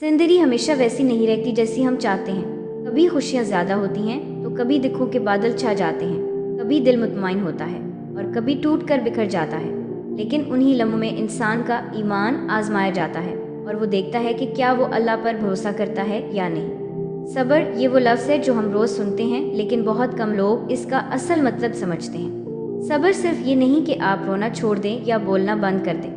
जिंदगी हमेशा वैसी नहीं रहती जैसी हम चाहते हैं। कभी खुशियाँ ज़्यादा होती हैं तो कभी दुखों के बादल छा जाते हैं। कभी दिल मुतमईन होता है और कभी टूट कर बिखर जाता है। लेकिन उन्हीं लम्हों में इंसान का ईमान आजमाया जाता है और वो देखता है कि क्या वो अल्लाह पर भरोसा करता है या नहीं। सब्र, ये वो लफ्ज़ है जो हम रोज़ सुनते हैं, लेकिन बहुत कम लोग इसका असल मतलब समझते हैं। सब्र सिर्फ ये नहीं कि आप रोना छोड़ दें या बोलना बंद कर दें।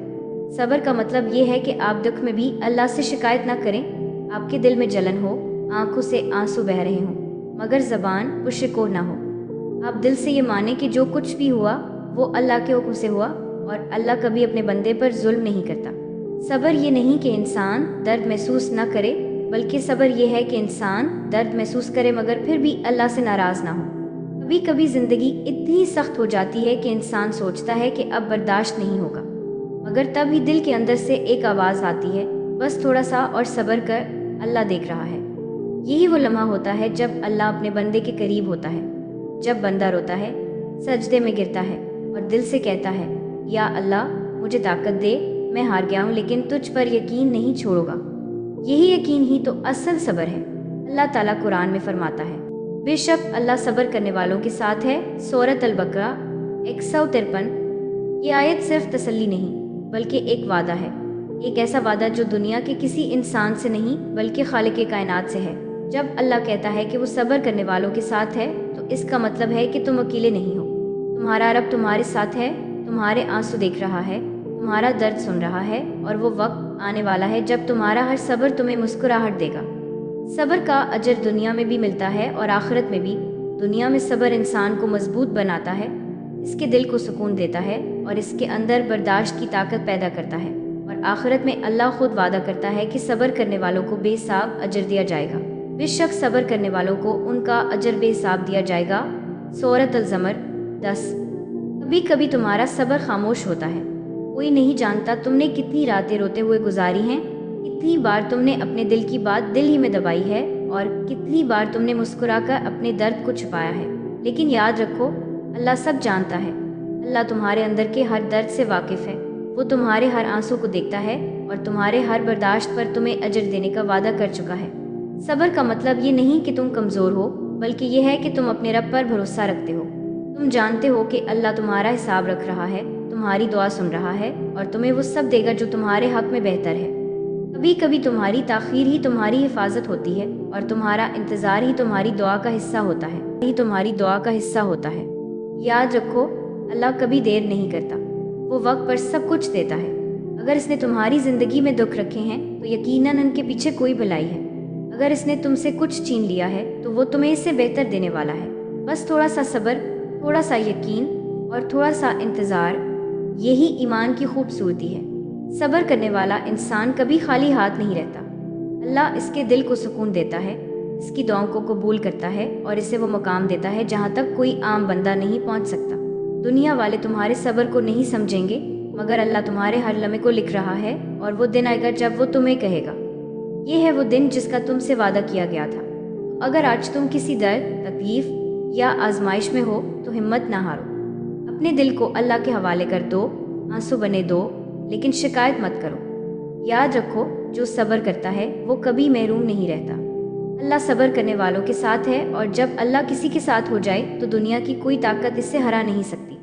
सब्र का मतलब ये है कि आप दुख में भी अल्लाह से शिकायत ना करें। आपके दिल में जलन हो, आंखों से आंसू बह रहे हों, मगर ज़बान पुरशिकोह ना हो। आप दिल से ये माने कि जो कुछ भी हुआ वो अल्लाह के हुक्म से हुआ और अल्लाह कभी अपने बंदे पर जुल्म नहीं करता। सब्र ये नहीं कि इंसान दर्द महसूस ना करे, बल्कि सब्र ये है कि इंसान दर्द महसूस करे मगर फिर भी अल्लाह से नाराज़ ना हो। कभी कभी ज़िंदगी इतनी सख्त हो जाती है कि इंसान सोचता है कि अब बर्दाश्त नहीं होगा, मगर तब ही दिल के अंदर से एक आवाज़ आती है, बस थोड़ा सा और सब्र कर, अल्लाह देख रहा है। यही वो लम्हा होता है जब अल्लाह अपने बंदे के करीब होता है, जब बंदा रोता है, सजदे में गिरता है और दिल से कहता है, या अल्लाह मुझे ताकत दे, मैं हार गया हूँ लेकिन तुझ पर यकीन नहीं छोड़ूंगा। यही यकीन ही तो असल सब्र है। अल्लाह ताला कुरान में फरमाता है, बेशक अल्लाह सब्र करने वालों के साथ है। सूरत अल-बकरा 153। ये आयत सिर्फ तसल्ली नहीं बल्कि एक वादा है, एक ऐसा वादा जो दुनिया के किसी इंसान से नहीं बल्कि खालिक कायनात से है। जब अल्लाह कहता है कि वो सब्र करने वालों के साथ है, तो इसका मतलब है कि तुम अकेले नहीं हो। तुम्हारा रब तुम्हारे साथ है, तुम्हारे आंसू देख रहा है, तुम्हारा दर्द सुन रहा है, और वो वक्त आने वाला है जब तुम्हारा हर सब्र तुम्हें मुस्कुराहट देगा। सब्र का अजर दुनिया में भी मिलता है और आखिरत में भी। दुनिया में सब्र इंसान को मजबूत बनाता है, इसके दिल को सुकून देता है और इसके अंदर बर्दाश्त की ताकत पैदा करता है। और आखिरत में अल्लाह खुद वादा करता है कि सब्र करने वालों को बेहिसाब अजर दिया जाएगा। बेशक सब्र करने वालों को उनका अजर बेहिसाब दिया जाएगा। सूरत अल-ज़मर 10। कभी कभी तुम्हारा सब्र खामोश होता है। कोई नहीं जानता तुमने कितनी रातें रोते हुए गुजारी हैं, कितनी बार तुमने अपने दिल की बात दिल ही में दबाई है और कितनी बार तुमने मुस्कुराकर अपने दर्द को छुपाया है। लेकिन याद रखो, अल्लाह सब जानता है। अल्लाह तुम्हारे अंदर के हर दर्द से वाकिफ़ है। वो तुम्हारे हर आंसू को देखता है और तुम्हारे हर बर्दाश्त पर तुम्हें अजर देने का वादा कर चुका है। सब्र का मतलब ये नहीं कि तुम कमज़ोर हो, बल्कि यह है कि तुम अपने रब पर भरोसा रखते हो। तुम जानते हो कि अल्लाह तुम्हारा हिसाब रख रहा है, तुम्हारी दुआ सुन रहा है और तुम्हें वो सब देगा जो तुम्हारे हक में बेहतर है। कभी कभी तुम्हारी ताख़ीर ही तुम्हारी हिफाजत होती है और तुम्हारा इंतज़ार ही तुम्हारी दुआ का हिस्सा होता है। याद रखो, अल्लाह कभी देर नहीं करता, वो वक्त पर सब कुछ देता है। अगर इसने तुम्हारी ज़िंदगी में दुख रखे हैं तो यकीनन उनके पीछे कोई भलाई है। अगर इसने तुमसे कुछ छीन लिया है तो वो तुम्हें इससे बेहतर देने वाला है। बस थोड़ा सा सब्र, थोड़ा सा यकीन और थोड़ा सा इंतज़ार, यही ईमान की खूबसूरती है। सब्र करने वाला इंसान कभी खाली हाथ नहीं रहता। अल्लाह इसके दिल को सुकून देता है, इसकी दुआओं को कबूल करता है और इसे वो मकाम देता है जहाँ तक कोई आम बंदा नहीं पहुँच सकता। दुनिया वाले तुम्हारे सब्र को नहीं समझेंगे, मगर अल्लाह तुम्हारे हर लम्हे को लिख रहा है और वो दिन आएगा जब वो तुम्हें कहेगा, ये है वो दिन जिसका तुमसे वादा किया गया था। अगर आज तुम किसी दर्द, तकलीफ या आजमाइश में हो तो हिम्मत ना हारो। अपने दिल को अल्लाह के हवाले कर दो, आंसू बने दो, लेकिन शिकायत मत करो। याद रखो, जो सब्र करता है वो कभी महरूम नहीं रहता। अल्लाह सब्र करने वालों के साथ है और जब अल्लाह किसी के साथ हो जाए तो दुनिया की कोई ताकत इससे हरा नहीं सकती।